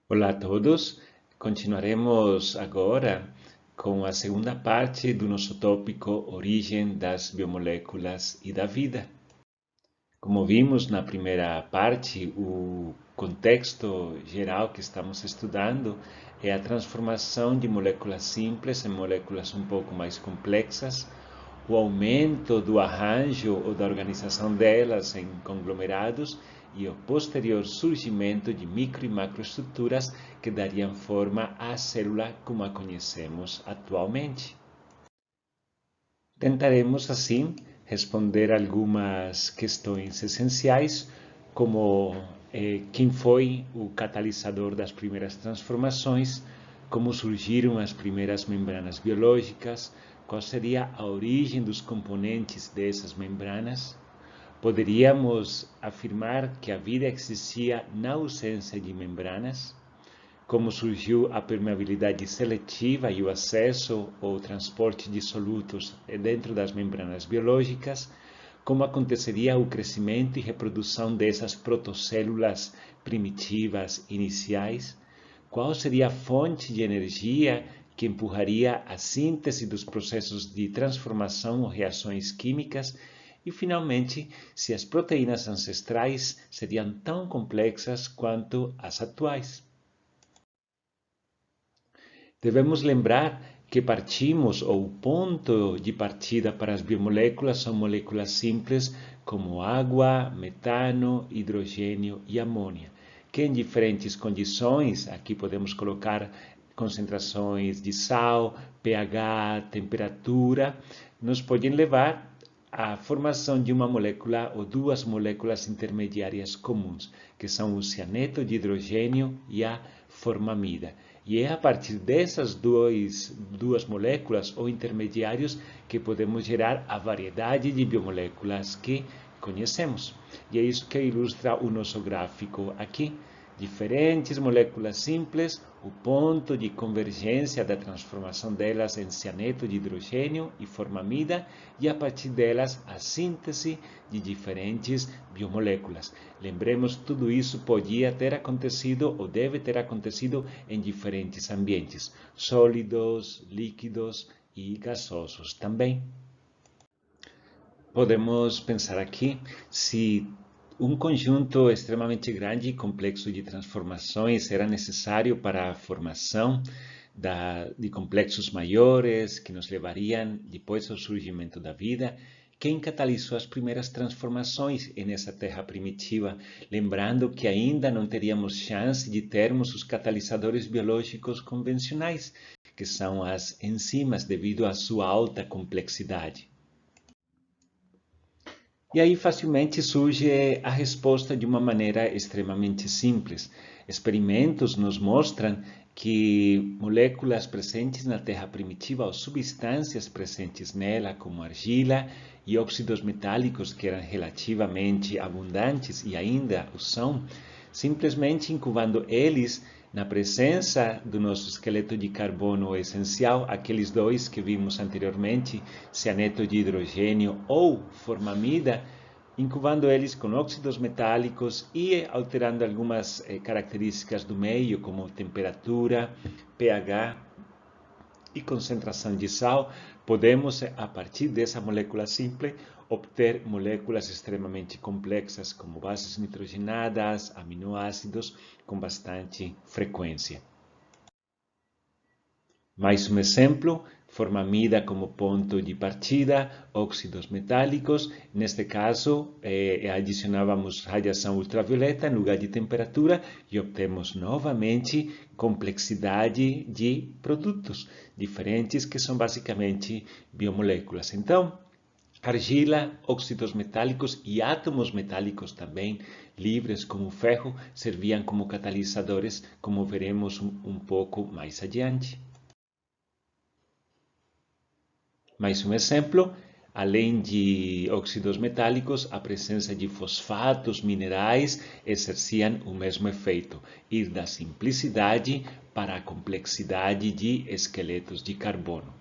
Olá a todos. Continuaremos agora com a segunda parte do nosso tópico Origem das biomoléculas e da vida. Como vimos na primeira parte, o contexto geral que estamos estudando é a transformação de moléculas simples em moléculas um pouco mais complexas, o aumento do arranjo ou da organização delas em conglomerados e o posterior surgimento de micro e macroestruturas que dariam forma à célula como a conhecemos atualmente. Tentaremos, assim, responder algumas questões essenciais, como quem foi o catalisador das primeiras transformações, como surgiram as primeiras membranas biológicas, qual seria a origem dos componentes dessas membranas. Poderíamos afirmar que a vida existia na ausência de membranas, como surgiu a permeabilidade seletiva e o acesso ou transporte de solutos dentro das membranas biológicas, como aconteceria o crescimento e reprodução dessas protocélulas primitivas iniciais, qual seria a fonte de energia que empurraria a síntese dos processos de transformação ou reações químicas e, finalmente, se as proteínas ancestrais seriam tão complexas quanto as atuais. Devemos lembrar que partimos, ou o ponto de partida para as biomoléculas são moléculas simples como água, metano, hidrogênio e amônia, que em diferentes condições, aqui podemos colocar concentrações de sal, pH, temperatura, nos podem levar à formação de uma molécula ou duas moléculas intermediárias comuns, que são o cianeto de hidrogênio e a formamida. E é a partir dessas duas moléculas ou intermediários que podemos gerar a variedade de biomoléculas que conhecemos. E é isso que ilustra o nosso gráfico aqui. Diferentes moléculas simples, o ponto de convergência da transformação delas em cianeto de hidrogênio e formamida, e a partir delas a síntese de diferentes biomoléculas. Lembremos, tudo isso podia ter acontecido ou deve ter acontecido em diferentes ambientes, sólidos, líquidos e gasosos também. Podemos pensar aqui se um conjunto extremamente grande e complexo de transformações era necessário para a formação de complexos maiores que nos levariam depois ao surgimento da vida. Quem catalisou as primeiras transformações nessa terra primitiva? Lembrando que ainda não teríamos chance de termos os catalisadores biológicos convencionais, que são as enzimas, devido à sua alta complexidade. E aí facilmente surge a resposta de uma maneira extremamente simples. Experimentos nos mostram que moléculas presentes na Terra primitiva ou substâncias presentes nela, como argila e óxidos metálicos que eram relativamente abundantes e ainda o são, simplesmente incubando eles na presença do nosso esqueleto de carbono essencial, aqueles dois que vimos anteriormente, cianeto de hidrogênio ou formamida, incubando eles com óxidos metálicos e alterando algumas características do meio, como temperatura, pH e concentração de sal, podemos, a partir dessa molécula simples, obter moléculas extremamente complexas, como bases nitrogenadas, aminoácidos, com bastante frequência. Mais um exemplo, formamida como ponto de partida, óxidos metálicos. Neste caso, adicionávamos radiação ultravioleta em lugar de temperatura e obtemos novamente complexidade de produtos diferentes que são basicamente biomoléculas. Então, argila, óxidos metálicos e átomos metálicos também, livres como o ferro, serviam como catalisadores, como veremos um pouco mais adiante. Mais um exemplo, além de óxidos metálicos, a presença de fosfatos minerais exerciam o mesmo efeito, ir da simplicidade para a complexidade de esqueletos de carbono.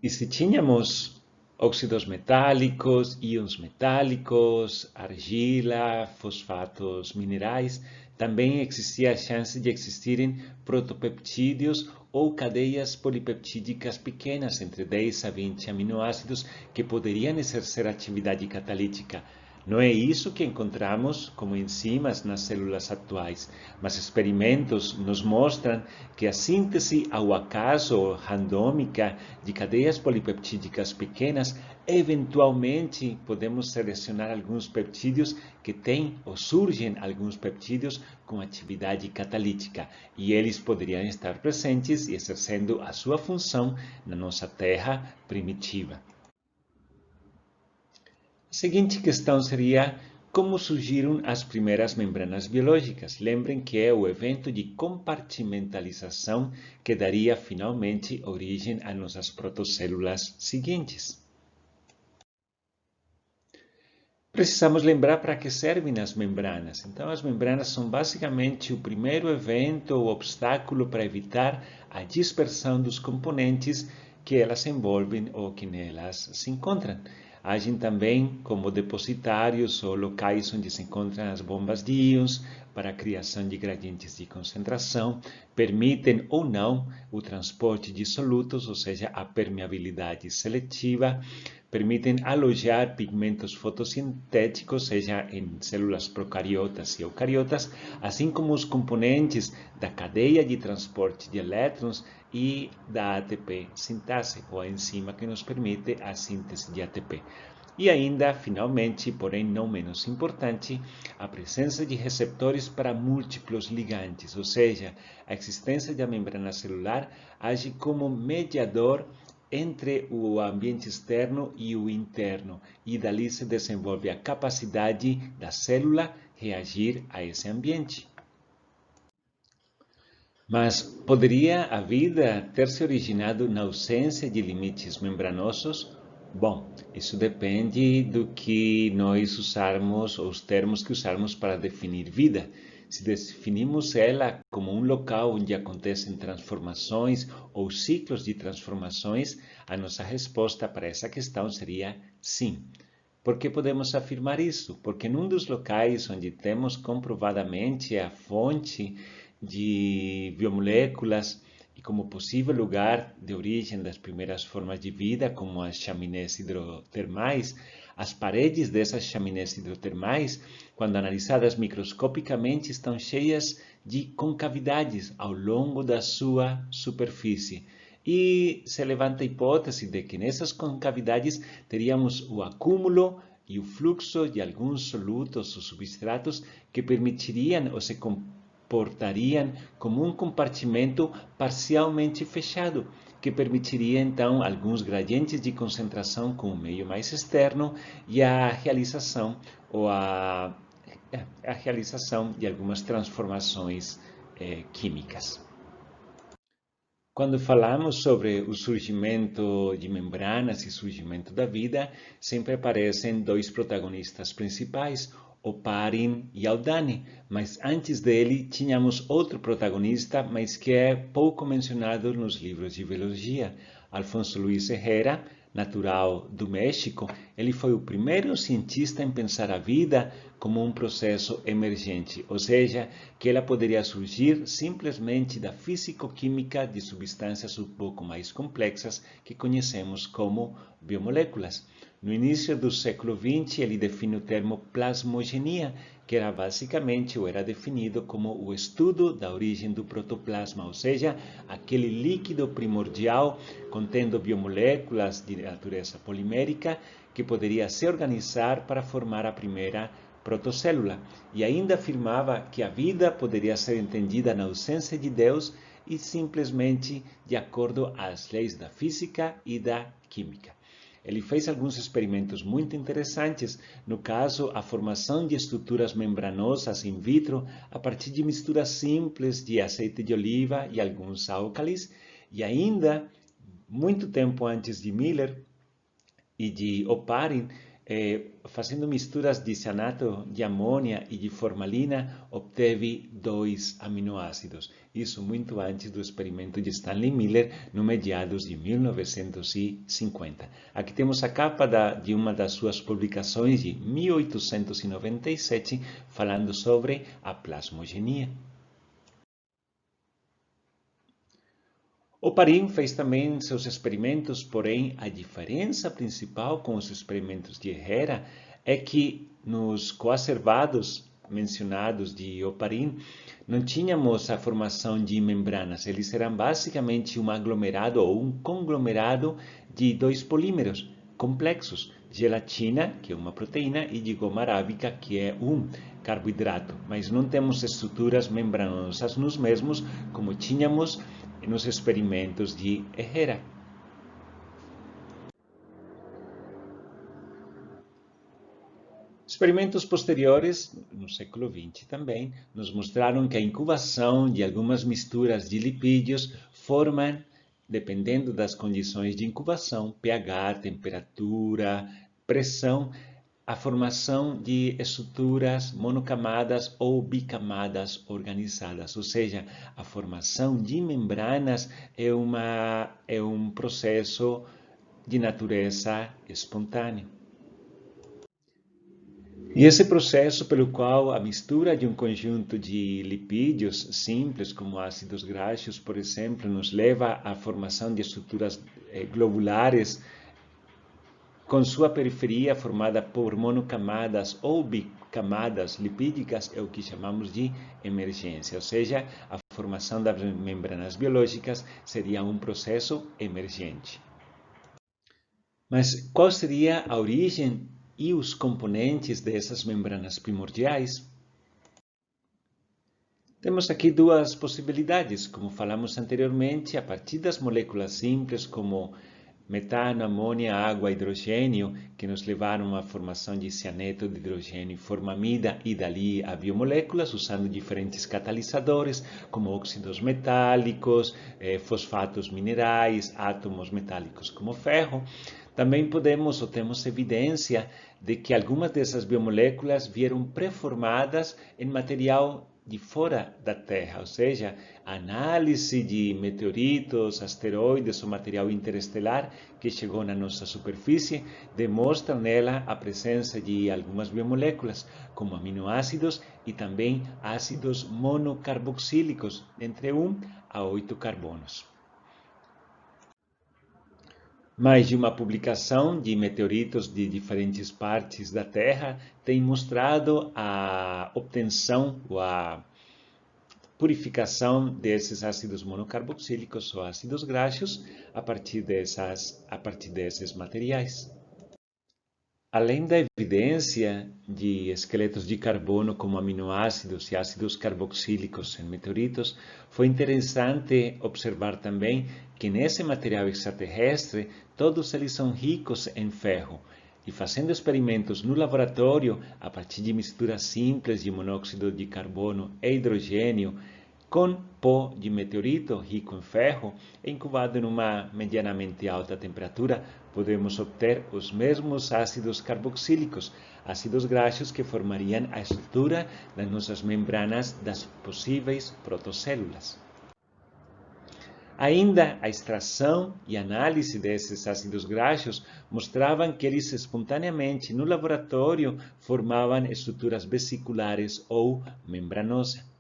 E se tínhamos óxidos metálicos, íons metálicos, argila, fosfatos minerais. Também existia a chance de existirem protopeptídeos ou cadeias polipeptídicas pequenas, entre 10 a 20 aminoácidos, que poderiam exercer atividade catalítica. Não é isso que encontramos como enzimas nas células atuais, mas experimentos nos mostram que a síntese ao acaso ou randômica de cadeias polipeptídicas pequenas, eventualmente podemos selecionar alguns peptídeos que têm ou surgem alguns peptídeos com atividade catalítica, e eles poderiam estar presentes e exercendo a sua função na nossa Terra primitiva. A seguinte questão seria: como surgiram as primeiras membranas biológicas? Lembrem que é o evento de compartimentalização que daria finalmente origem às nossas protocélulas seguintes. Precisamos lembrar para que servem as membranas. Então, as membranas são basicamente o primeiro evento ou obstáculo para evitar a dispersão dos componentes que elas envolvem ou que nelas se encontram. Agem também como depositários ou locais onde se encontram as bombas de íons para a criação de gradientes de concentração, permitem ou não o transporte de solutos, ou seja, a permeabilidade seletiva, permitem alojar pigmentos fotossintéticos, seja em células procariotas e eucariotas, assim como os componentes da cadeia de transporte de elétrons e da ATP sintase, ou a enzima que nos permite a síntese de ATP. E ainda, finalmente, porém não menos importante, a presença de receptores para múltiplos ligantes, ou seja, a existência da membrana celular age como mediador entre o ambiente externo e o interno, e dali se desenvolve a capacidade da célula reagir a esse ambiente. Mas poderia a vida ter se originado na ausência de limites membranosos? Bom, isso depende do que nós usarmos, ou os termos que usarmos para definir vida. Se definimos ela como um local onde acontecem transformações ou ciclos de transformações, a nossa resposta para essa questão seria sim. Por que podemos afirmar isso? Porque num dos locais onde temos comprovadamente a fonte de biomoléculas e como possível lugar de origem das primeiras formas de vida, como as chaminés hidrotermais, as paredes dessas chaminés hidrotermais, quando analisadas microscopicamente, estão cheias de concavidades ao longo da sua superfície. E se levanta a hipótese de que nessas concavidades teríamos o acúmulo e o fluxo de alguns solutos ou substratos que permitiriam ou se comportariam como um compartimento parcialmente fechado, que permitiria então alguns gradientes de concentração com o meio mais externo e a realização de algumas transformações químicas. Quando falamos sobre o surgimento de membranas e surgimento da vida, sempre aparecem dois protagonistas principais, o Oparin e Haldane, mas antes dele tínhamos outro protagonista, mas que é pouco mencionado nos livros de biologia, Alfonso Luis Herrera, natural do México. Ele foi o primeiro cientista em pensar a vida como um processo emergente, ou seja, que ela poderia surgir simplesmente da físico-química de substâncias um pouco mais complexas que conhecemos como biomoléculas. No início do século XX, ele define o termo plasmogenia, que era basicamente ou era definido como o estudo da origem do protoplasma, ou seja, aquele líquido primordial contendo biomoléculas de natureza polimérica que poderia se organizar para formar a primeira protocélula. E ainda afirmava que a vida poderia ser entendida na ausência de Deus e simplesmente de acordo às leis da física e da química. Ele fez alguns experimentos muito interessantes, no caso, a formação de estruturas membranosas in vitro a partir de misturas simples de azeite de oliva e alguns álcalis, e ainda, muito tempo antes de Miller e de Oparin, fazendo misturas de cianato de amônia e de formalina, obteve 2 aminoácidos. Isso muito antes do experimento de Stanley Miller, no meados de 1950. Aqui temos a capa de uma das suas publicações de 1897, falando sobre a plasmogenia. Oparin fez também seus experimentos, porém a diferença principal com os experimentos de Herrera é que nos coacervados mencionados de Oparin não tínhamos a formação de membranas, eles eram basicamente um aglomerado ou um conglomerado de 2 polímeros complexos, gelatina, que é uma proteína, e de goma arábica, que é um carboidrato, mas não temos estruturas membranosas nos mesmos como tínhamos nos experimentos de Herrera. Experimentos posteriores, no século XX também, nos mostraram que a incubação de algumas misturas de lipídios formam, dependendo das condições de incubação, pH, temperatura, pressão, a formação de estruturas monocamadas ou bicamadas organizadas, ou seja, a formação de membranas é um processo de natureza espontânea. E esse processo pelo qual a mistura de um conjunto de lipídios simples, como ácidos graxos, por exemplo, nos leva à formação de estruturas globulares com sua periferia formada por monocamadas ou bicamadas lipídicas, é o que chamamos de emergência, ou seja, a formação das membranas biológicas seria um processo emergente. Mas qual seria a origem e os componentes dessas membranas primordiais? Temos aqui duas possibilidades, como falamos anteriormente, a partir das moléculas simples como metano, amônia, água, hidrogênio, que nos levaram à formação de cianeto de hidrogênio e formamida e dali a biomoléculas, usando diferentes catalisadores, como óxidos metálicos, fosfatos minerais, átomos metálicos como ferro. Também podemos ou temos evidência de que algumas dessas biomoléculas vieram pré-formadas em material de fora da Terra, ou seja, a análise de meteoritos, asteroides ou material interestelar que chegou na nossa superfície demonstra nela a presença de algumas biomoléculas, como aminoácidos e também ácidos monocarboxílicos, entre 1 a 8 carbonos. Mais de uma publicação de meteoritos de diferentes partes da Terra tem mostrado a obtenção ou a purificação desses ácidos monocarboxílicos ou ácidos graxos a partir desses materiais. Além da evidência de esqueletos de carbono como aminoácidos e ácidos carboxílicos em meteoritos, foi interessante observar também que nesse material extraterrestre todos eles são ricos em ferro. E fazendo experimentos no laboratório, a partir de misturas simples de monóxido de carbono e hidrogênio, com pó de meteorito rico em ferro, incubado em uma medianamente alta temperatura, podemos obter os mesmos ácidos carboxílicos, ácidos graxos que formariam a estrutura das nossas membranas das possíveis protocélulas. Ainda a extração e análise desses ácidos graxos mostravam que eles espontaneamente no laboratório formavam estruturas vesiculares ou membranosas.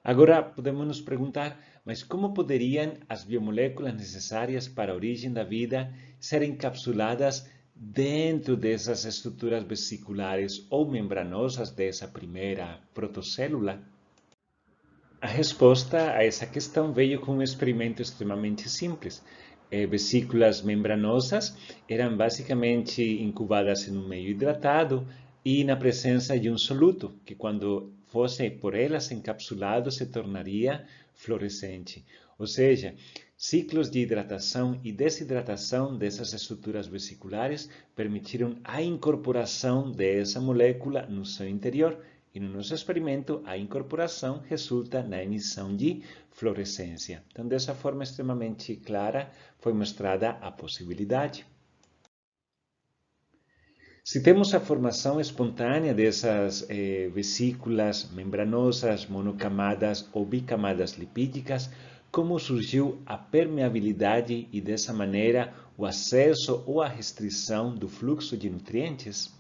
Agora podemos nos perguntar, mas como poderiam as biomoléculas necessárias para a origem da vida ser encapsuladas dentro dessas estruturas vesiculares ou membranosas dessa primeira protocélula? A resposta a essa questão veio com um experimento extremamente simples. Vesículas membranosas eram basicamente incubadas em um meio hidratado e na presença de um soluto, que quando fosse por elas encapsulado se tornaria fluorescente. Ou seja, ciclos de hidratação e desidratação dessas estruturas vesiculares permitiram a incorporação dessa molécula no seu interior. E no nosso experimento, a incorporação resulta na emissão de fluorescência. Então, dessa forma extremamente clara, foi mostrada a possibilidade. Se temos a formação espontânea dessas vesículas membranosas, monocamadas ou bicamadas lipídicas, como surgiu a permeabilidade e, dessa maneira, o acesso ou a restrição do fluxo de nutrientes?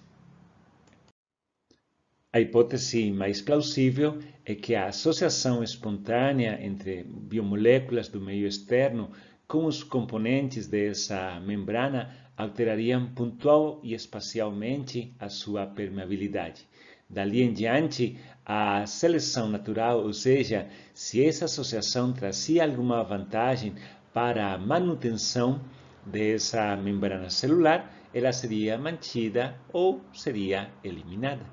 A hipótese mais plausível é que a associação espontânea entre biomoléculas do meio externo com os componentes dessa membrana alterariam pontual e espacialmente a sua permeabilidade. Dali em diante, a seleção natural, ou seja, se essa associação trazia alguma vantagem para a manutenção dessa membrana celular, ela seria mantida ou seria eliminada.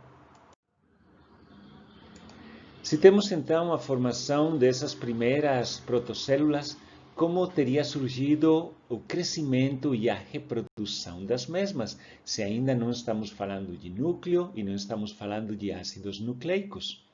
Se temos então a formação dessas primeiras protocélulas, como teria surgido o crescimento e a reprodução das mesmas, se ainda não estamos falando de núcleo e não estamos falando de ácidos nucleicos?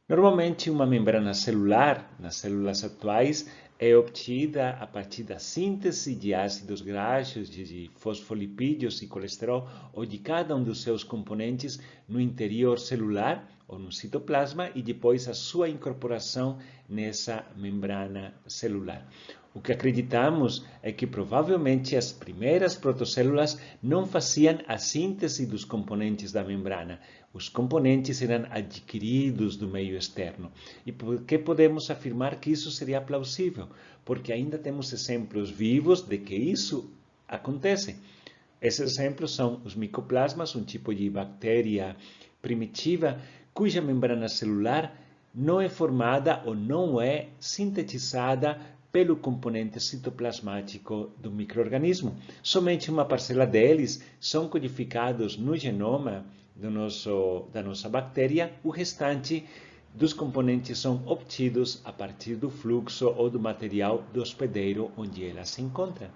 Normalmente, uma membrana celular, nas células atuais, é obtida a partir da síntese de ácidos graxos, de fosfolipídios e colesterol, ou de cada um dos seus componentes no interior celular ou no citoplasma e depois a sua incorporação nessa membrana celular. O que acreditamos é que provavelmente as primeiras protocélulas não faziam a síntese dos componentes da membrana. Os componentes eram adquiridos do meio externo. E por que podemos afirmar que isso seria plausível? Porque ainda temos exemplos vivos de que isso acontece. Esses exemplos são os micoplasmas, um tipo de bactéria primitiva, cuja membrana celular não é formada ou não é sintetizada pelo componente citoplasmático do microorganismo. Somente uma parcela deles são codificados no genoma da nossa bactéria, o restante dos componentes são obtidos a partir do fluxo ou do material do hospedeiro onde ela se encontra.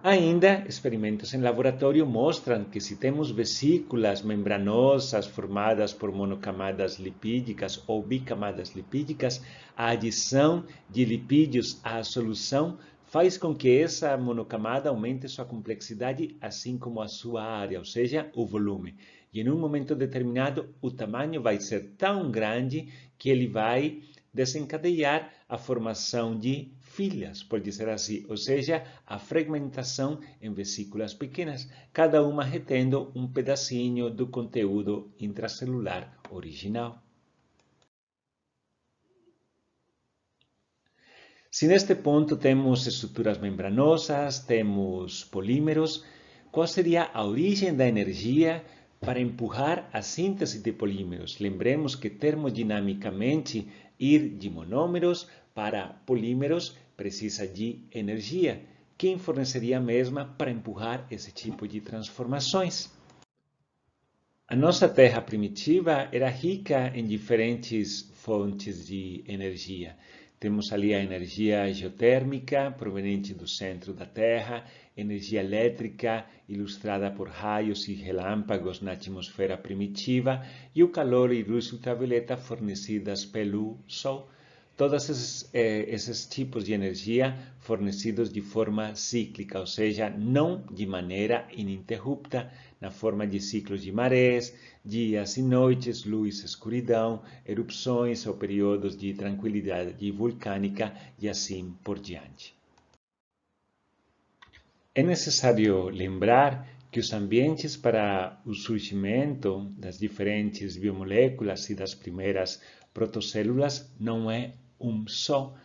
Ainda, experimentos em laboratório mostram que se temos vesículas membranosas formadas por monocamadas lipídicas ou bicamadas lipídicas, a adição de lipídios à solução faz com que essa monocamada aumente sua complexidade, assim como a sua área, ou seja, o volume. E em um momento determinado, o tamanho vai ser tão grande que ele vai desencadear a formação de filhas, por dizer assim, ou seja, a fragmentação em vesículas pequenas, cada uma retendo um pedacinho do conteúdo intracelular original. Se neste ponto temos estruturas membranosas, temos polímeros, qual seria a origem da energia para empurrar a síntese de polímeros? Lembremos que termodinamicamente ir de monômeros para polímeros precisa de energia. Quem forneceria a mesma para empurrar esse tipo de transformações? A nossa Terra primitiva era rica em diferentes fontes de energia. Temos ali a energia geotérmica, proveniente do centro da Terra, energia elétrica, ilustrada por raios e relâmpagos na atmosfera primitiva, e o calor e luz ultravioleta fornecidas pelo Sol. Todos esses tipos de energia fornecidos de forma cíclica, ou seja, não de maneira ininterrupta, na forma de ciclos de marés, dias e noites, luz e escuridão, erupções ou períodos de tranquilidade vulcânica e assim por diante. É necessário lembrar que os ambientes para o surgimento das diferentes biomoléculas e das primeiras protocélulas não é um só.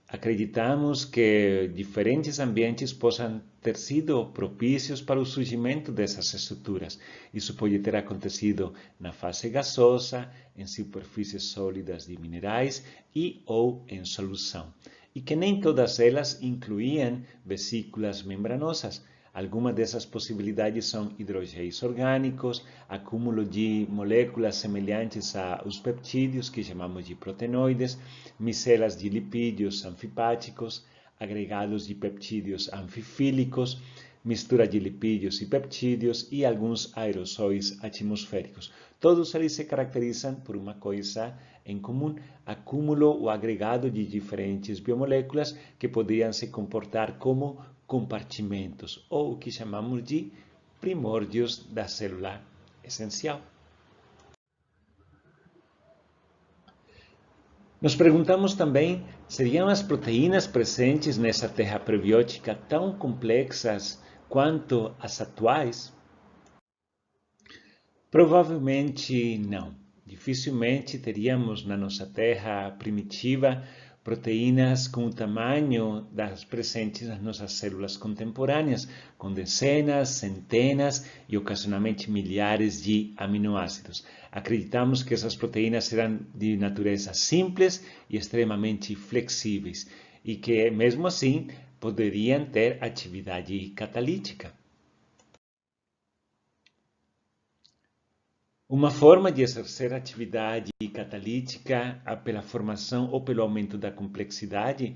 Acreditamos que diferentes ambientes possam ter sido propícios para o surgimento dessas estruturas. Isso pode ter acontecido na fase gasosa, em superfícies sólidas de minerais e ou em solução. E que nem todas elas incluíam vesículas membranosas. Algumas dessas possibilidades são hidrogéis orgânicos, acúmulo de moléculas semelhantes aos peptídeos, que chamamos de proteinoides, micelas de lipídios anfipáticos, agregados de peptídeos anfifílicos, mistura de lipídios e peptídeos e alguns aerossóis atmosféricos. Todos eles se caracterizam por uma coisa em comum, acúmulo ou agregado de diferentes biomoléculas que poderiam se comportar como compartimentos, ou o que chamamos de primórdios da célula essencial. Nos perguntamos também, seriam as proteínas presentes nessa terra prebiótica tão complexas quanto as atuais? Provavelmente não. Dificilmente teríamos na nossa terra primitiva proteínas com o tamanho das presentes nas nossas células contemporâneas, com dezenas, centenas e ocasionalmente milhares de aminoácidos. Acreditamos que essas proteínas eram de natureza simples e extremamente flexíveis e que, mesmo assim, poderiam ter atividade catalítica. Uma forma de exercer atividade catalítica pela formação ou pelo aumento da complexidade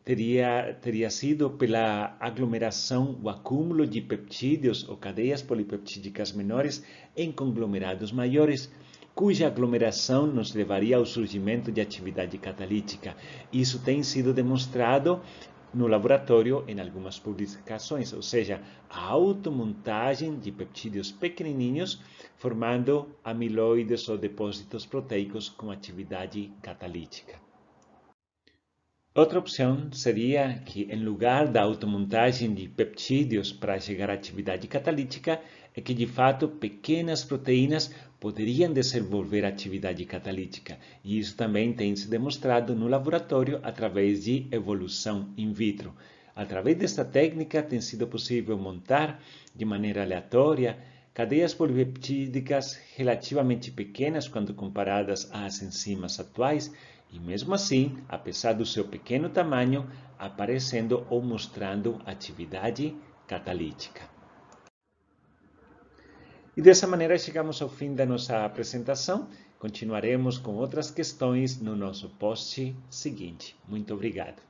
teria sido pela aglomeração, o acúmulo de peptídeos ou cadeias polipeptídicas menores em conglomerados maiores, cuja aglomeração nos levaria ao surgimento de atividade catalítica. Isso tem sido demonstrado no laboratório em algumas publicações, ou seja, a automontagem de peptídeos pequenininhos formando amiloides ou depósitos proteicos com atividade catalítica. Outra opção seria que, em lugar da automontagem de peptídeos para chegar à atividade catalítica, é que, de fato, pequenas proteínas poderiam desenvolver atividade catalítica. E isso também tem se demonstrado no laboratório através de evolução in vitro. Através desta técnica, tem sido possível montar, de maneira aleatória, cadeias polipeptídicas relativamente pequenas quando comparadas às enzimas atuais, e mesmo assim, apesar do seu pequeno tamanho, aparecendo ou mostrando atividade catalítica. E dessa maneira chegamos ao fim da nossa apresentação. Continuaremos com outras questões no nosso post seguinte. Muito obrigado.